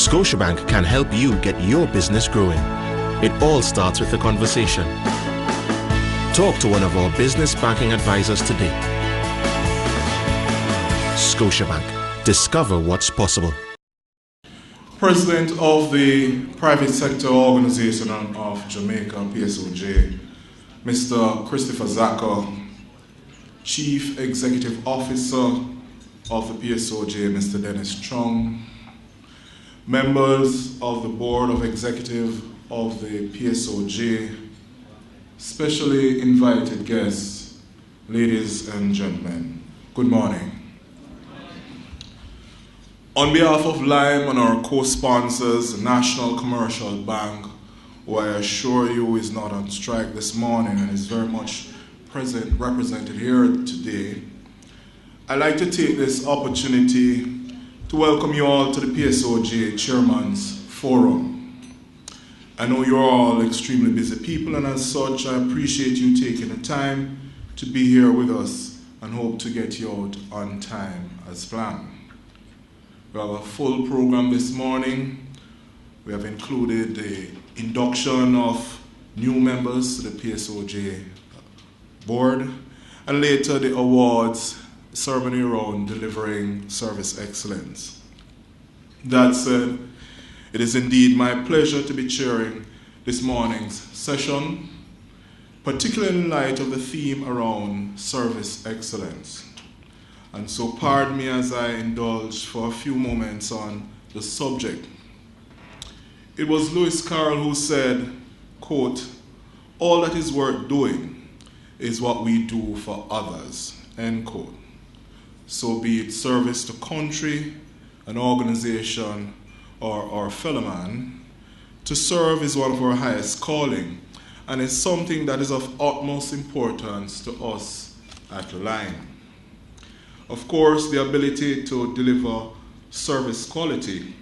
Scotiabank can help you get your business growing. It all starts with a conversation. Talk to one of our business banking advisors today. Scotiabank. Discover what's possible. President of the Private Sector Organization of Jamaica, Psoj, Mr. Christopher Zaka, Chief Executive Officer of the Psoj, Mr. Dennis Chung, members of the Board of Executive of the Psoj, specially invited guests, ladies and gentlemen, good morning. On behalf of Lime and our co-sponsors, National Commercial Bank, who I assure you is not on strike this morning and is very much represented here today, I'd like to take this opportunity to welcome you all to the Psoj Chairman's Forum. I know you're all extremely busy people, and as such, I appreciate you taking the time to be here with us and hope to get you out on time as planned. We have a full program this morning. We have included the induction of new members to the Psoj board, and later the awards ceremony around delivering service excellence. That said, it is indeed my pleasure to be chairing this morning's session, particularly in light of the theme around service excellence. And so pardon me as I indulge for a few moments on the subject. It was Lewis Carroll who said, quote, "All that is worth doing is what we do for others," end quote. So be it service to country, an organization, or our fellow man, to serve is one of our highest calling and is something that is of utmost importance to us at Lime. Of course, the ability to deliver service quality,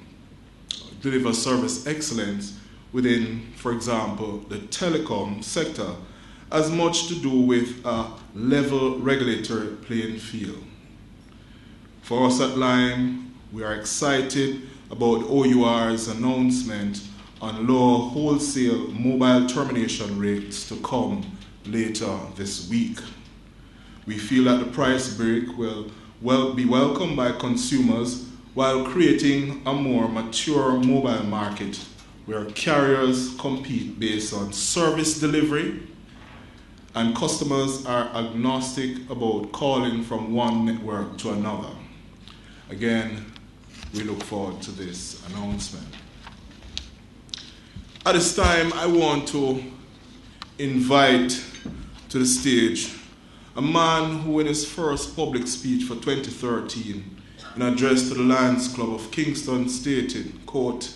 deliver service excellence within, for example, the telecom sector has much to do with a level regulatory playing field. For us at Lime, we are excited about OUR's announcement on lower wholesale mobile termination rates to come later this week. We feel that the price break will be welcomed by consumers while creating a more mature mobile market where carriers compete based on service delivery and customers are agnostic about calling from one network to another. Again, we look forward to this announcement. At this time, I want to invite to the stage a man who in his first public speech for 2013, in an address to the Lions Club of Kingston, stated, quote,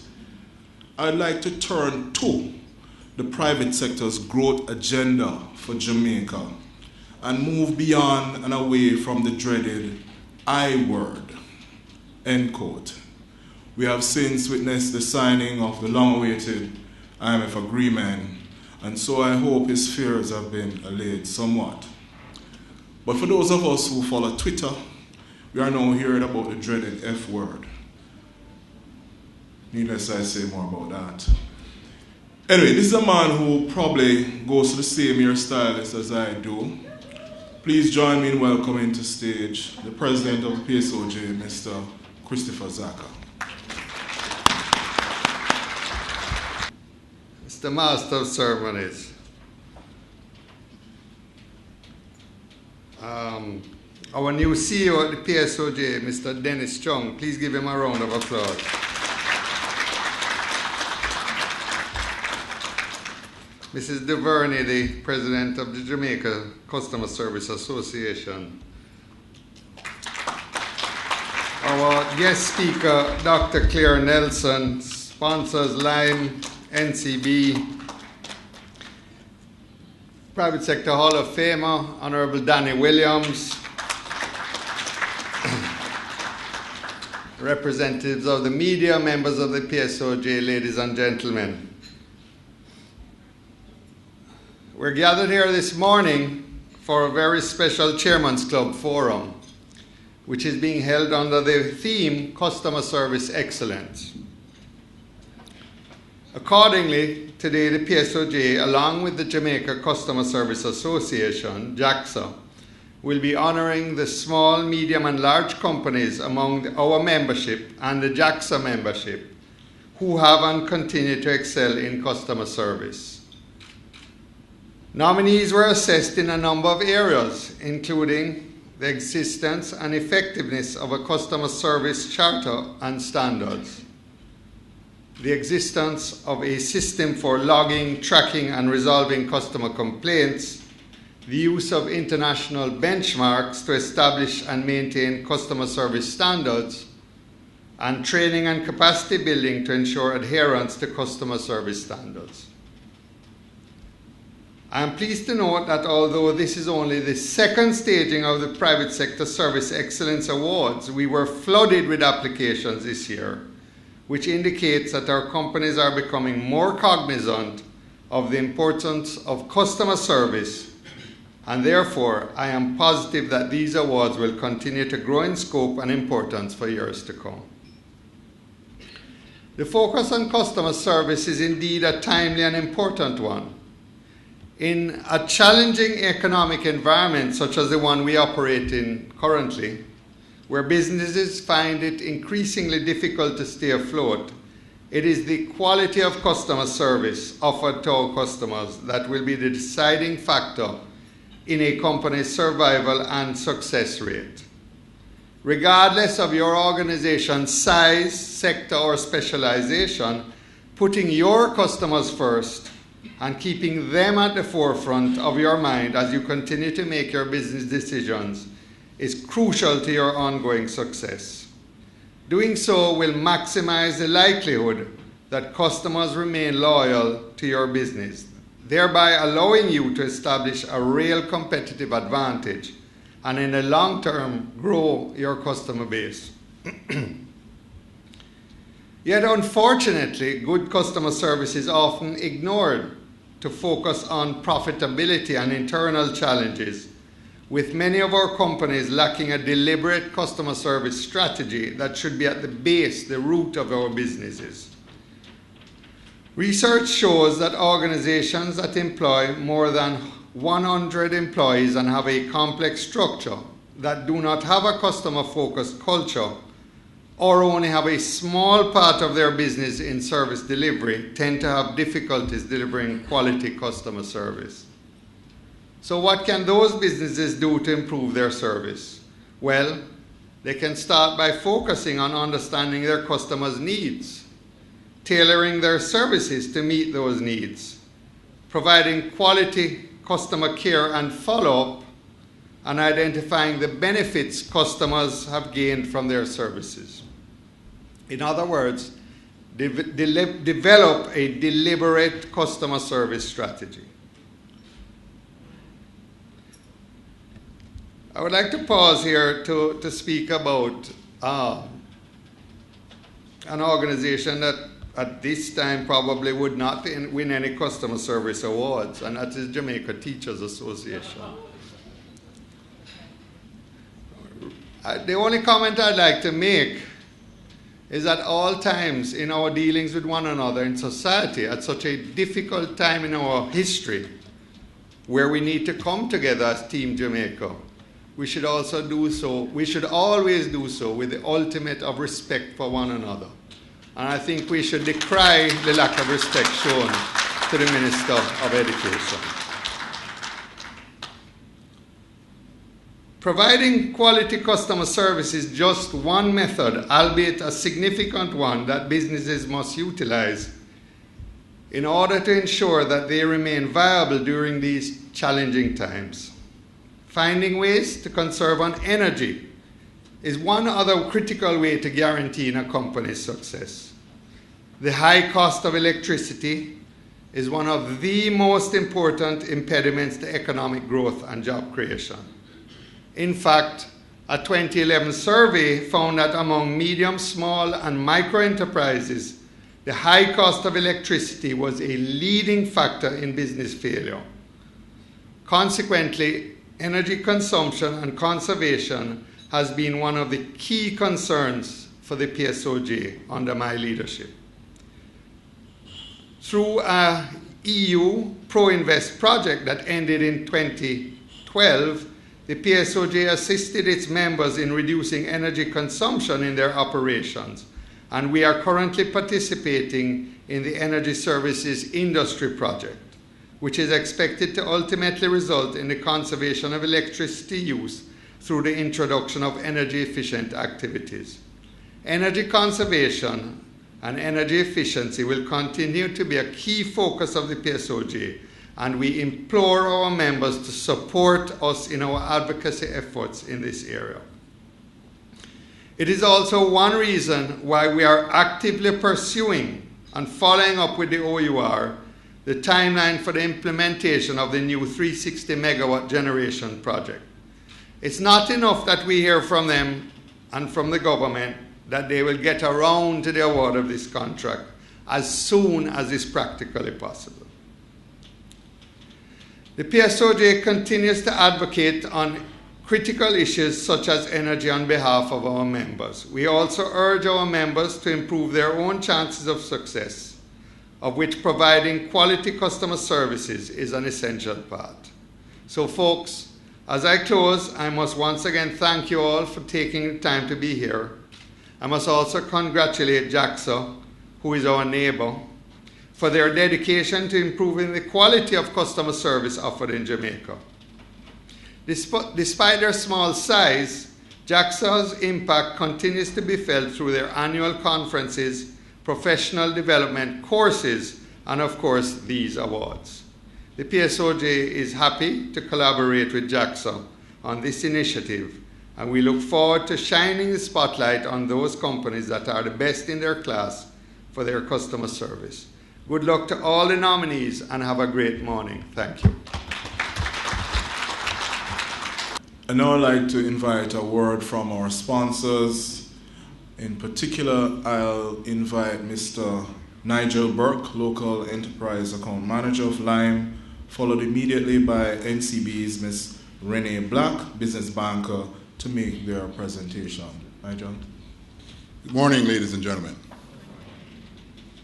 "I'd like to turn to the private sector's growth agenda for Jamaica and move beyond and away from the dreaded I word," end quote. We have since witnessed the signing of the long-awaited IMF agreement, and so I hope his fears have been allayed somewhat. But for those of us who follow Twitter, we are now hearing about the dreaded F word. Needless I say more about that. Anyway, this is a man who probably goes to the same hairstylist as I do. Please join me in welcoming to stage the president of the Psoj, Mr. Christopher Zaka. Mr. Master of Ceremonies, our new CEO at the Psoj, Mr. Dennis Chung, please give him a round of applause. Mrs. DeVerney, the president of the Jamaica Customer Service Association. Our guest speaker, Dr. Claire Nelson, sponsors Lime, NCB, Private Sector Hall of Famer, Honorable Danny Williams, representatives of the media, members of the Psoj, ladies and gentlemen. We're gathered here this morning for a very special Chairman's Club forum, which is being held under the theme Customer Service Excellence. Accordingly, today the Psoj, along with the Jamaica Customer Service Association, JACSA, will be honouring the small, medium and large companies among our membership and the JACSA membership who have and continue to excel in customer service. Nominees were assessed in a number of areas, including the existence and effectiveness of a customer service charter and standards, the existence of a system for logging, tracking and resolving customer complaints, the use of international benchmarks to establish and maintain customer service standards, and training and capacity building to ensure adherence to customer service standards. I am pleased to note that although this is only the second staging of the Private Sector Service Excellence Awards, we were flooded with applications this year, which indicates that our companies are becoming more cognizant of the importance of customer service, and therefore I am positive that these awards will continue to grow in scope and importance for years to come. The focus on customer service is indeed a timely and important one. In a challenging economic environment such as the one we operate in currently, where businesses find it increasingly difficult to stay afloat, it is the quality of customer service offered to our customers that will be the deciding factor in a company's survival and success rate. Regardless of your organization's size, sector, or specialization, putting your customers first and keeping them at the forefront of your mind as you continue to make your business decisions is crucial to your ongoing success. Doing so will maximize the likelihood that customers remain loyal to your business, thereby allowing you to establish a real competitive advantage and in the long term grow your customer base. Yet unfortunately, good customer service is often ignored to focus on profitability and internal challenges, with many of our companies lacking a deliberate customer service strategy that should be at the base, the root of our businesses. Research shows that organizations that employ more than 100 employees and have a complex structure, that do not have a customer-focused culture, or only have a small part of their business in service delivery, tend to have difficulties delivering quality customer service. So what can those businesses do to improve their service? Well, they can start by focusing on understanding their customers' needs, tailoring their services to meet those needs, providing quality customer care and follow-up, and identifying the benefits customers have gained from their services. In other words, develop a deliberate customer service strategy. I would like to pause here to speak about an organization that at this time probably would not win any customer service awards, and that is Jamaica Teachers Association. The only comment I'd like to make is at all times in our dealings with one another in society, at such a difficult time in our history, where we need to come together as Team Jamaica, we should also do so, we should always do so with the ultimate of respect for one another. And I think we should decry the lack of respect shown to the Minister of Education. Providing quality customer service is just one method, albeit a significant one, that businesses must utilize in order to ensure that they remain viable during these challenging times. Finding ways to conserve on energy is one other critical way to guarantee a company's success. The high cost of electricity is one of the most important impediments to economic growth and job creation. In fact, a 2011 survey found that among medium, small, and micro enterprises, the high cost of electricity was a leading factor in business failure. Consequently, energy consumption and conservation has been one of the key concerns for the Psoj under my leadership. Through a EU Pro-Invest project that ended in 2012, the PSOJ assisted its members in reducing energy consumption in their operations, and we are currently participating in the Energy Services Industry Project, which is expected to ultimately result in the conservation of electricity use through the introduction of energy-efficient activities. Energy conservation and energy efficiency will continue to be a key focus of the PSOJ, and we implore our members to support us in our advocacy efforts in this area. It is also one reason why we are actively pursuing and following up with the OUR the timeline for the implementation of the new 360 megawatt generation project. It's not enough that we hear from them and from the government that they will get around to the award of this contract as soon as is practically possible. The PSOJ continues to advocate on critical issues such as energy on behalf of our members. We also urge our members to improve their own chances of success, of which providing quality customer services is an essential part. So folks, as I close, I must once again thank you all for taking the time to be here. I must also congratulate JAXA, who is our neighbor, for their dedication to improving the quality of customer service offered in Jamaica. Despite their small size, JAXA's impact continues to be felt through their annual conferences, professional development courses, and of course, these awards. The PSOJ is happy to collaborate with JAXA on this initiative, and we look forward to shining the spotlight on those companies that are the best in their class for their customer service. Good luck to all the nominees, and have a great morning. Thank you. I'd now like to invite a word from our sponsors. In particular, I'll invite Mr. Nigel Burke, Local Enterprise Account Manager of Lime, followed immediately by NCB's Ms. Renee Black, Business Banker, to make their presentation. Nigel. Good morning, ladies and gentlemen.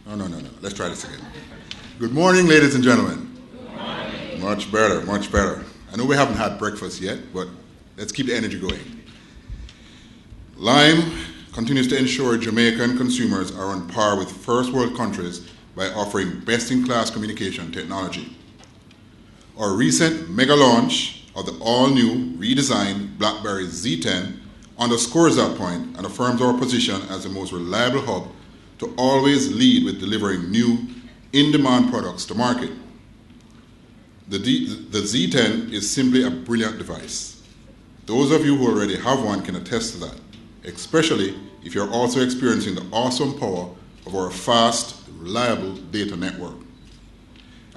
No. Let's try this again. Good morning, ladies and gentlemen. Good morning. Much better, much better. I know we haven't had breakfast yet, but let's keep the energy going. Lime continues to ensure Jamaican consumers are on par with first world countries by offering best-in-class communication technology. Our recent mega launch of the all-new redesigned BlackBerry Z10 underscores that point and affirms our position as the most reliable hub to always lead with delivering new, in-demand products to market. The Z10 is simply a brilliant device. Those of you who already have one can attest to that, especially if you're also experiencing the awesome power of our fast, reliable data network.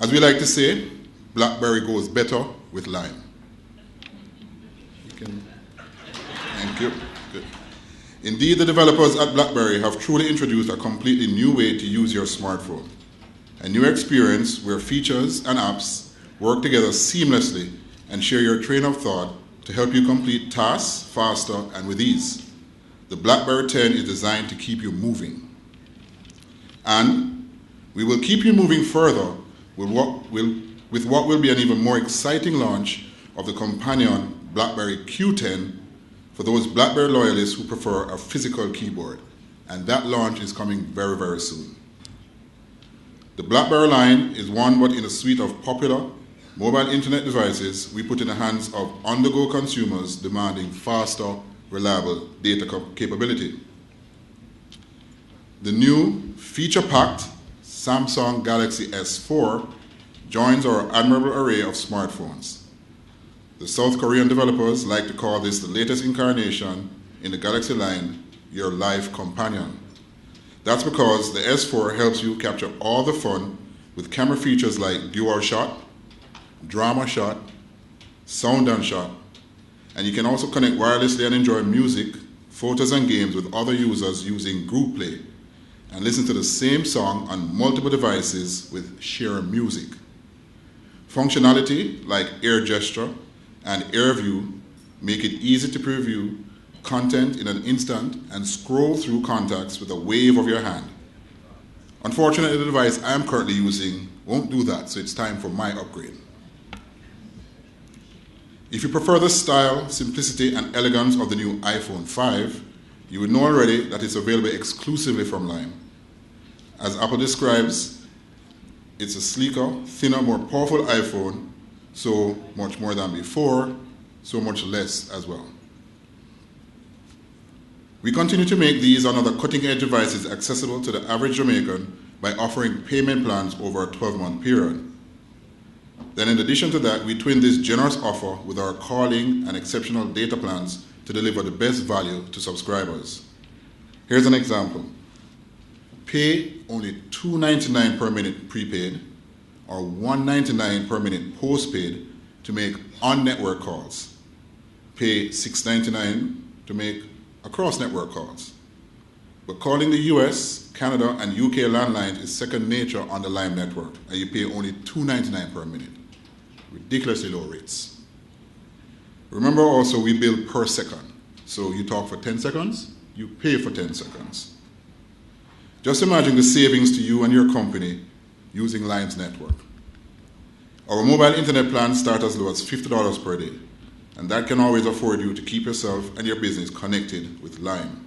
As we like to say, BlackBerry goes better with Lime. Thank you. Good. Indeed, the developers at BlackBerry have truly introduced a completely new way to use your smartphone. A new experience where features and apps work together seamlessly and share your train of thought to help you complete tasks faster and with ease. The BlackBerry 10 is designed to keep you moving. And we will keep you moving further with what will be an even more exciting launch of the companion BlackBerry Q10 for those BlackBerry loyalists who prefer a physical keyboard. And that launch is coming very, very soon. The BlackBerry line is one but in a suite of popular mobile internet devices we put in the hands of on-the-go consumers demanding faster, reliable data capability. The new feature-packed Samsung Galaxy S4 joins our admirable array of smartphones. The South Korean developers like to call this the latest incarnation in the Galaxy line, your life companion. That's because the S4 helps you capture all the fun with camera features like dual shot, drama shot, sound and shot, and you can also connect wirelessly and enjoy music, photos and games with other users using Group Play, and listen to the same song on multiple devices with Share Music. Functionality like Air Gesture and Air View make it easy to preview content in an instant and scroll through contacts with a wave of your hand. Unfortunately, the device I am currently using won't do that, so it's time for my upgrade. If you prefer the style, simplicity, and elegance of the new iPhone 5, you would know already that it's available exclusively from Lime. As Apple describes, it's a sleeker, thinner, more powerful iPhone, so much more than before, so much less as well. We continue to make these and other cutting-edge devices accessible to the average Jamaican by offering payment plans over a 12-month period. Then in addition to that, we twin this generous offer with our calling and exceptional data plans to deliver the best value to subscribers. Here's an example. Pay only $2.99 per minute prepaid or $1.99 per minute postpaid to make on-network calls. Pay $6.99 to make across-network calls. But calling the US, Canada, and UK landlines is second nature on the Lime network, and you pay only $2.99 per minute. Ridiculously low rates. Remember also, we bill per second. So you talk for 10 seconds, you pay for 10 seconds. Just imagine the savings to you and your company using Lime's network. Our mobile internet plans start as low as $50 per day, and that can always afford you to keep yourself and your business connected with Lime.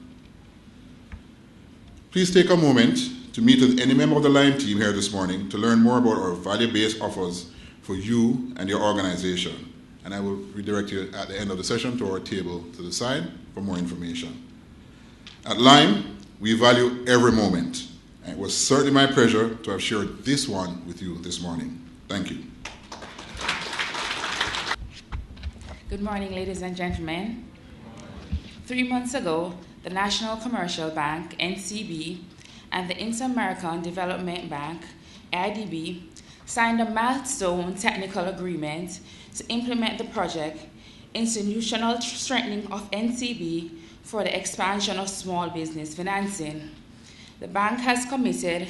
Please take a moment to meet with any member of the Lime team here this morning to learn more about our value-based offers for you and your organization. And I will redirect you at the end of the session to our table to the side for more information. At Lime, we value every moment. And it was certainly my pleasure to have shared this one with you this morning. Thank you. Good morning, ladies and gentlemen. 3 months ago, the National Commercial Bank, NCB, and the Inter-American Development Bank, IDB, signed a milestone technical agreement to implement the project Institutional Strengthening of NCB for the expansion of small business financing. The bank has committed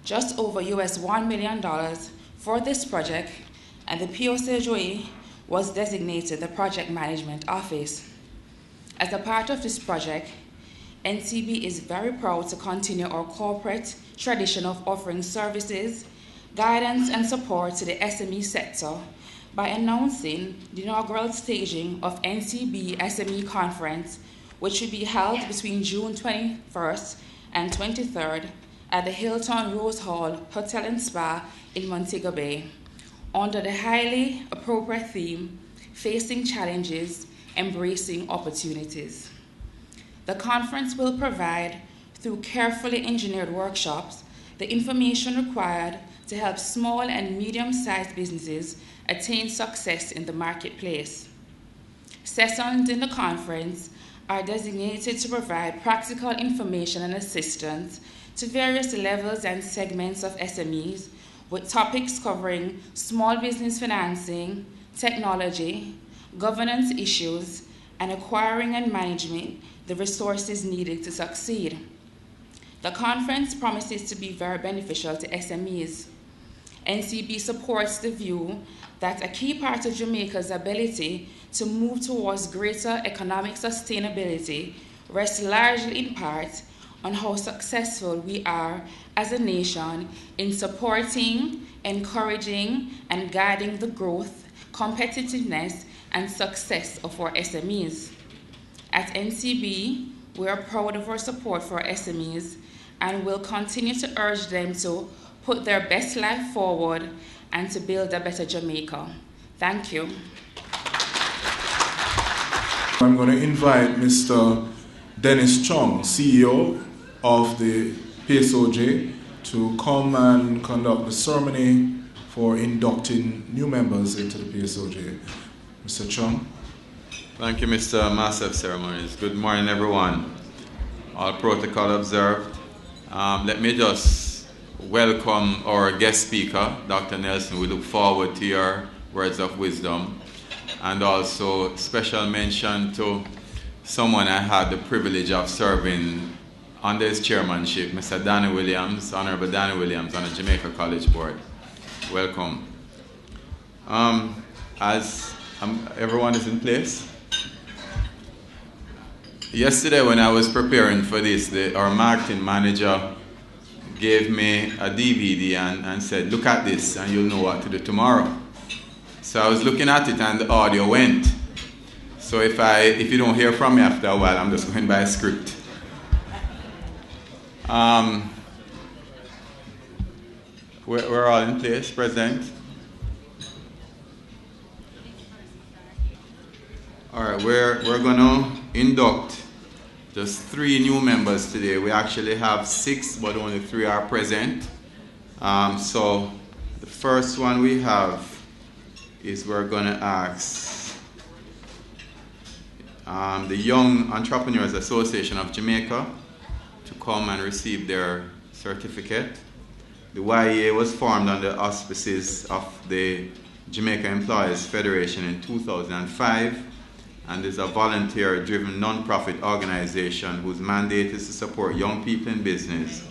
just over $1 million for this project, and the Psoj was designated the Project Management Office. As a part of this project, NCB is very proud to continue our corporate tradition of offering services, guidance, and support to the SME sector by announcing the inaugural staging of NCB SME Conference, which will be held between June 21st and 23rd at the Hilton Rose Hall Hotel and Spa in Montego Bay, under the highly appropriate theme, Facing Challenges, Embracing Opportunities. The conference will provide, through carefully engineered workshops, the information required to help small and medium-sized businesses attain success in the marketplace. Sessions in the conference are designated to provide practical information and assistance to various levels and segments of SMEs, with topics covering small business financing, technology, governance issues, and acquiring and managing the resources needed to succeed. The conference promises to be very beneficial to SMEs. NCB supports the view that a key part of Jamaica's ability to move towards greater economic sustainability rests largely in part on how successful we are as a nation in supporting, encouraging, and guiding the growth, competitiveness, and success of our SMEs. At NCB, we are proud of our support for SMEs and will continue to urge them to put their best life forward and to build a better Jamaica. Thank you. I'm going to invite Mr. Dennis Chong, CEO of the Psoj, to come and conduct the ceremony for inducting new members into the Psoj. Mr. Chong. Thank you, Mr. Master of Ceremonies. Good morning, everyone. All protocol observed. Let me just welcome our guest speaker, Dr. Nelson. We look forward to your words of wisdom. And also special mention to someone I had the privilege of serving under his chairmanship, Mr. Danny Williams, Honorable Danny Williams, on the Jamaica College Board. Welcome. As everyone is in place. Yesterday when I was preparing for this, our marketing manager gave me a DVD and said, look at this and you'll know what to do tomorrow. So I was looking at it and the audio went. So if you don't hear from me after a while, I'm just going by a script. We're all in place, President. All right, we're going to induct just 3 new members today. We actually have 6, but only 3 are present. So the first one we have is we're going to ask the Young Entrepreneurs Association of Jamaica to come and receive their certificate. The YEA was formed under the auspices of the Jamaica Employees Federation in 2005 and is a volunteer-driven non-profit organization whose mandate is to support young people in business.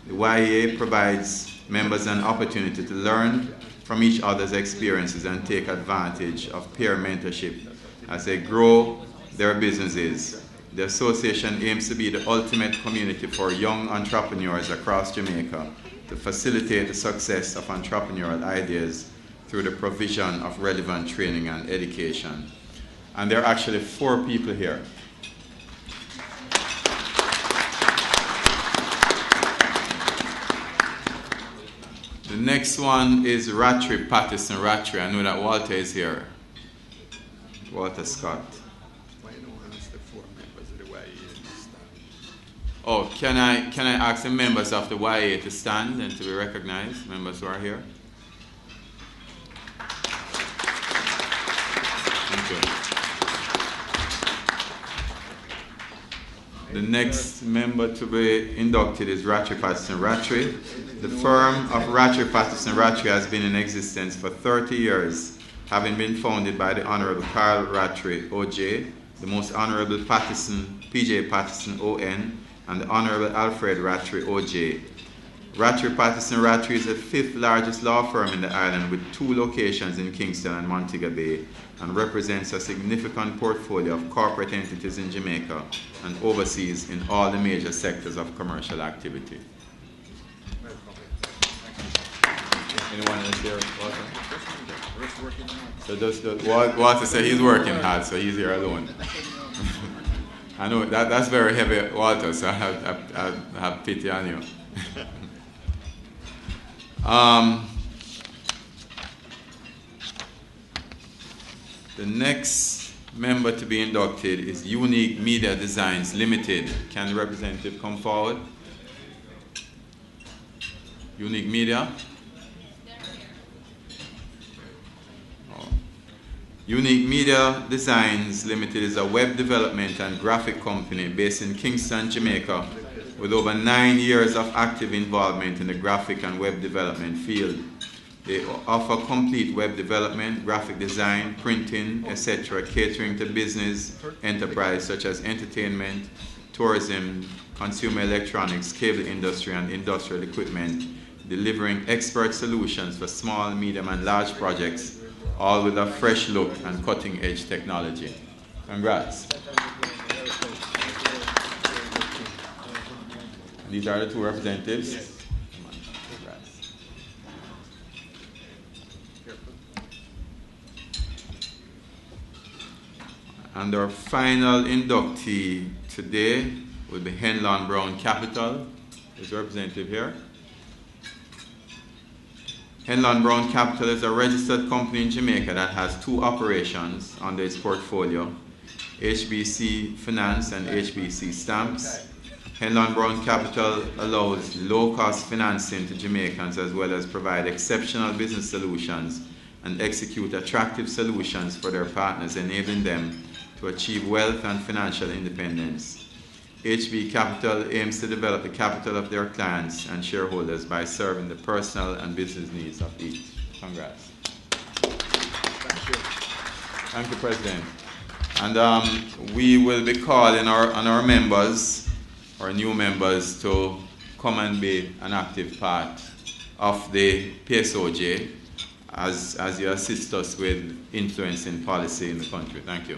The YEA provides members an opportunity to learn from each other's experiences and take advantage of peer mentorship as they grow their businesses. The association aims to be the ultimate community for young entrepreneurs across Jamaica to facilitate the success of entrepreneurial ideas through the provision of relevant training and education. And there are actually 4 people here. The next one is Rattray Patterson Rattray. I know that Walter is here. Walter Scott. Oh, can I ask the members of the YA to stand and to be recognized, members who are here? Thank you. The next member to be inducted is Rattray Patterson Rattray. The firm of Rattray Patterson Rattray has been in existence for 30 years, having been founded by the Honorable Carl Rattray, OJ, the Most Honorable Patterson, PJ Patterson, ON, and the Honorable Alfred Rattray, OJ. Rattray Patterson Rattray is the 5th largest law firm in the island with 2 locations in Kingston and Montego Bay and represents a significant portfolio of corporate entities in Jamaica and overseas in all the major sectors of commercial activity. Anyone else here? So Walter said he's working hard, so he's here alone. I know that's very heavy, Walter, so I have pity on you. The next member to be inducted is Unique Media Designs Limited. Can the representative come forward? Unique Media? Unique Media Designs Limited is a web development and graphic company based in Kingston, Jamaica, with over 9 years of active involvement in the graphic and web development field. They offer complete web development, graphic design, printing, etc., catering to business enterprise such as entertainment, tourism, consumer electronics, cable industry, and industrial equipment, delivering expert solutions for small, medium, and large projects, all with a fresh look and cutting-edge technology. Congrats. And these are the 2 representatives. Congrats. And our final inductee today will be Henlon Brown Capital. Is the representative here? Henlon Brown Capital is a registered company in Jamaica that has 2 operations under its portfolio, HBC Finance and HBC Stamps. Henlon Brown Capital allows low-cost financing to Jamaicans as well as provide exceptional business solutions and execute attractive solutions for their partners, enabling them to achieve wealth and financial independence. HB Capital aims to develop the capital of their clients and shareholders by serving the personal and business needs of each. Congrats. Thank you. Thank you, President. And we will be calling on our members, our new members, to come and be an active part of the Psoj as you assist us with influencing policy in the country. Thank you.